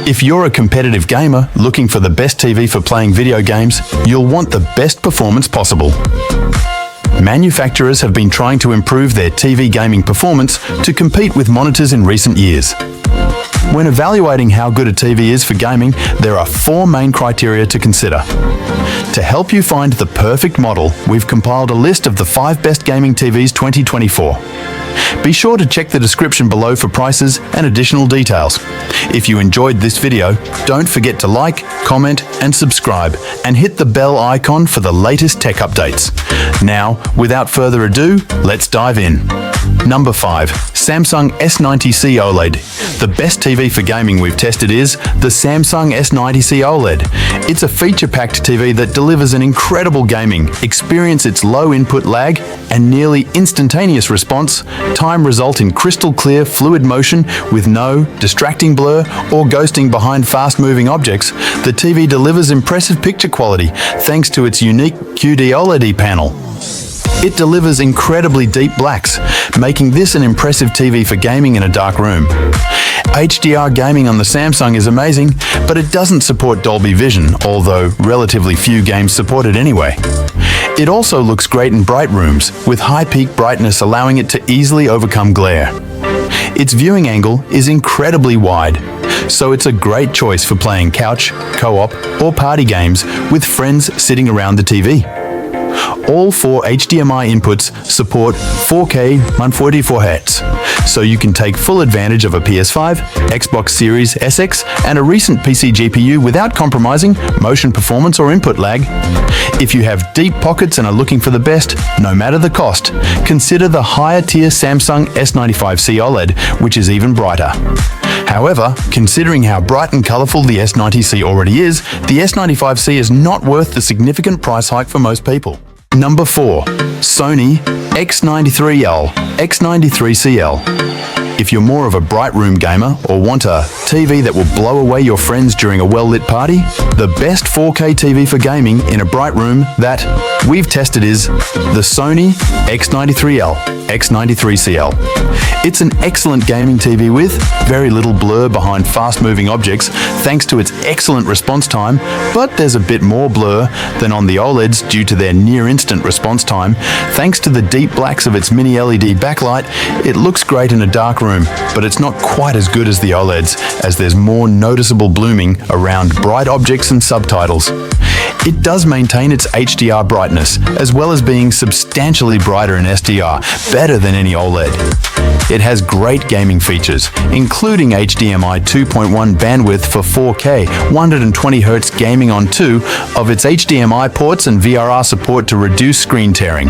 If you're a competitive gamer looking for the best TV for playing video games, you'll want the best performance possible. Manufacturers have been trying to improve their TV gaming performance to compete with monitors in recent years. When evaluating how good a TV is for gaming, there are 4 main criteria to consider. To help you find the perfect model, we've compiled a list of the 5 best gaming TVs 2024. Be sure to check the description below for prices and additional details. If you enjoyed this video, don't forget to like, comment and subscribe, and hit the bell icon for the latest tech updates. Now, without further ado, let's dive in. Number 5. Samsung S90C OLED. The best TV for gaming we've tested is the Samsung S90C OLED. It's a feature-packed TV that delivers an incredible gaming experience. Its low input lag and nearly instantaneous response time result in crystal clear fluid motion with no distracting blur or ghosting behind fast-moving objects. The TV delivers impressive picture quality thanks to its unique QD OLED panel. It delivers incredibly deep blacks, making this an impressive TV for gaming in a dark room. HDR gaming on the Samsung is amazing, but it doesn't support Dolby Vision, although relatively few games support it anyway. It also looks great in bright rooms, with high peak brightness allowing it to easily overcome glare. Its viewing angle is incredibly wide, so it's a great choice for playing couch, co-op, or party games with friends sitting around the TV. All 4 HDMI inputs support 4K 144Hz, so you can take full advantage of a PS5, Xbox Series SX, and a recent PC GPU without compromising motion performance or input lag. If you have deep pockets and are looking for the best, no matter the cost, consider the higher-tier Samsung S95C OLED, which is even brighter. However, considering how bright and colourful the S90C already is, the S95C is not worth the significant price hike for most people. Number 4. Sony X93L X93CL. If you're more of a bright room gamer or want a TV that will blow away your friends during a well-lit party, the best 4K TV for gaming in a bright room that we've tested is the Sony X93L X93CL. It's an excellent gaming TV with very little blur behind fast-moving objects thanks to its excellent response time, but there's a bit more blur than on the OLEDs due to their near-instant response time. Thanks to the deep blacks of its mini LED backlight, it looks great in a dark room, but it's not quite as good as the OLEDs, as there's more noticeable blooming around bright objects and subtitles. It does maintain its HDR brightness, as well as being substantially brighter in SDR, better than any OLED. It has great gaming features, including HDMI 2.1 bandwidth for 4K 120Hz gaming on 2 of its HDMI ports and VRR support to reduce screen tearing.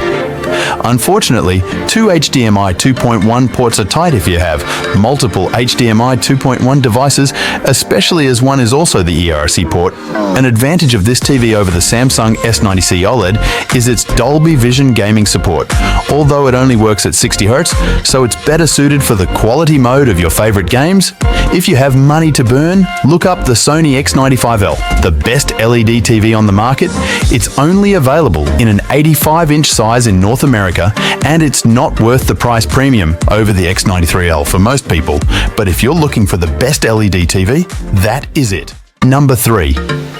Unfortunately, 2 HDMI 2.1 ports are tight if you have multiple HDMI 2.1 devices, especially as one is also the ERC port. An advantage of this TV over the Samsung S90C OLED is its Dolby Vision gaming support, although it only works at 60Hz, so it's better suited for the quality mode of your favorite games. If you have money to burn, look up the Sony X95L, the best LED TV on the market. It's only available in an 85-inch size in North America, and it's not worth the price premium over the X93L for most people. But if you're looking for the best LED TV, that is it. Number 3.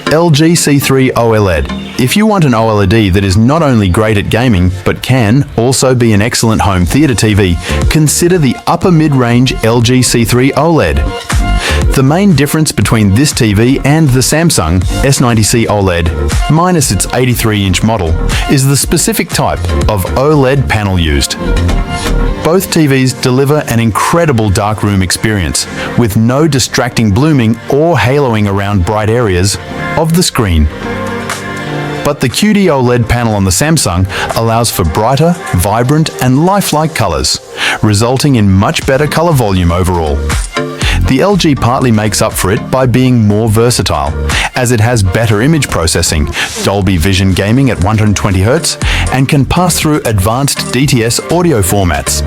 LG C3 OLED. If you want an OLED that is not only great at gaming, but can also be an excellent home theater TV, consider the upper mid-range LG C3 OLED. The main difference between this TV and the Samsung S90C OLED, minus its 83-inch model, is the specific type of OLED panel used. Both TVs deliver an incredible darkroom experience, with no distracting blooming or haloing around bright areas of the screen. But the QD OLED panel on the Samsung allows for brighter, vibrant and lifelike colors, resulting in much better color volume overall. The LG partly makes up for it by being more versatile, as it has better image processing, Dolby Vision gaming at 120Hz, and can pass through advanced DTS audio formats.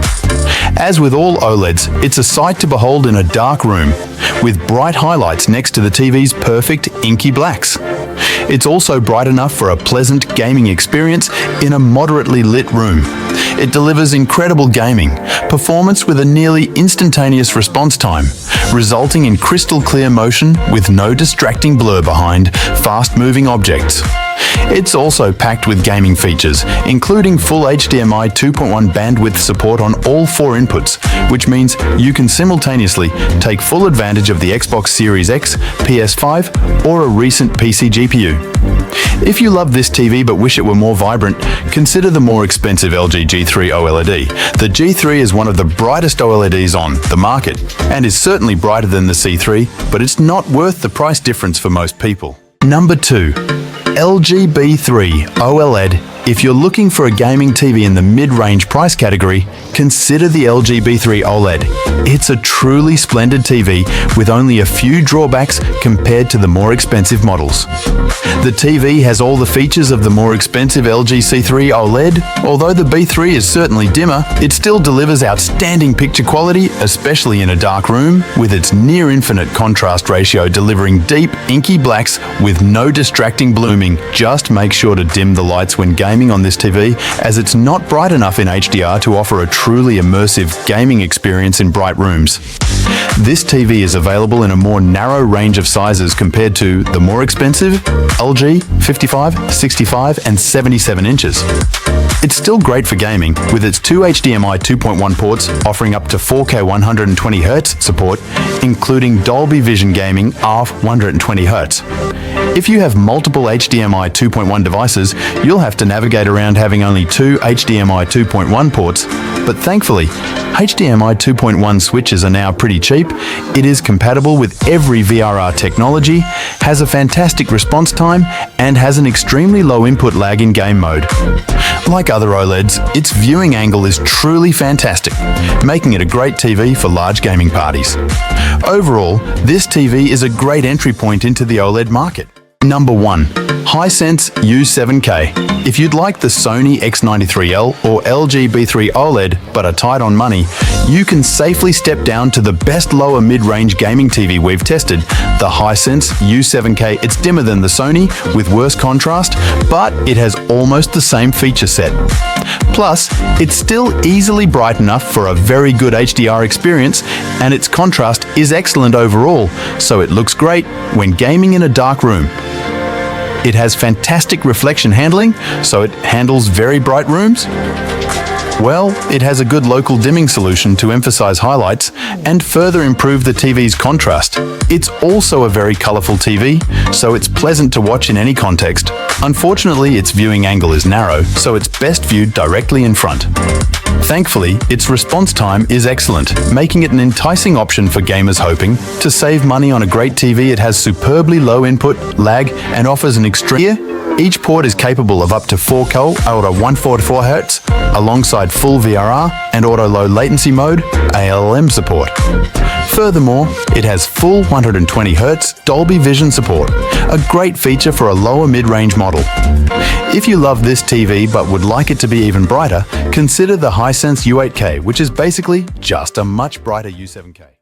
As with all OLEDs, it's a sight to behold in a dark room, with bright highlights next to the TV's perfect inky blacks. It's also bright enough for a pleasant gaming experience in a moderately lit room. It delivers incredible gaming, performance with a nearly instantaneous response time, resulting in crystal clear motion with no distracting blur behind fast-moving objects. It's also packed with gaming features, including full HDMI 2.1 bandwidth support on all 4 inputs, which means you can simultaneously take full advantage of the Xbox Series X, PS5, or a recent PC GPU. If you love this TV but wish it were more vibrant, consider the more expensive LG G3 OLED. The G3 is one of the brightest OLEDs on the market, and is certainly brighter than the C3, but it's not worth the price difference for most people. Number 2. LG B3 OLED. If you're looking for a gaming TV in the mid-range price category, consider the LG B3 OLED. It's a truly splendid TV with only a few drawbacks compared to the more expensive models. The TV has all the features of the more expensive LG C3 OLED. Although the B3 is certainly dimmer, it still delivers outstanding picture quality, especially in a dark room, with its near-infinite contrast ratio delivering deep, inky blacks with no distracting blooming. Just make sure to dim the lights when gaming on this TV, as it's not bright enough in HDR to offer a truly immersive gaming experience in bright rooms. This TV is available in a more narrow range of sizes compared to the more expensive LG 55, 65 and 77 inches. It's still great for gaming, with its 2 HDMI 2.1 ports offering up to 4K 120Hz support, including Dolby Vision gaming of 120Hz. If you have multiple HDMI 2.1 devices, you'll have to navigate around having only 2 HDMI 2.1 ports, but thankfully, HDMI 2.1 switches are now pretty cheap. It is compatible with every VRR technology, has a fantastic response time, and has an extremely low input lag in game mode. Like other OLEDs, its viewing angle is truly fantastic, making it a great TV for large gaming parties. Overall, this TV is a great entry point into the OLED market. Number 1. Hisense U7K. If you'd like the Sony X93L or LG B3 OLED but are tight on money, you can safely step down to the best lower mid-range gaming TV we've tested, the Hisense U7K. It's dimmer than the Sony with worse contrast, but it has almost the same feature set. Plus, it's still easily bright enough for a very good HDR experience, and its contrast is excellent overall, so it looks great when gaming in a dark room. It has fantastic reflection handling, so it handles very bright rooms. Well, it has a good local dimming solution to emphasize highlights and further improve the TV's contrast. It's also a very colorful TV, so it's pleasant to watch in any context. Unfortunately, its viewing angle is narrow, so it's best viewed directly in front. Thankfully, its response time is excellent, making it an enticing option for gamers hoping to save money on a great TV. It has superbly low input, lag, and offers an extreme. Each port is capable of up to 4K auto 144Hz, alongside full VRR and auto low latency mode ALM support. Furthermore, it has full 120Hz Dolby Vision support, a great feature for a lower mid-range model. If you love this TV but would like it to be even brighter, consider the Hisense U8K, which is basically just a much brighter U7K.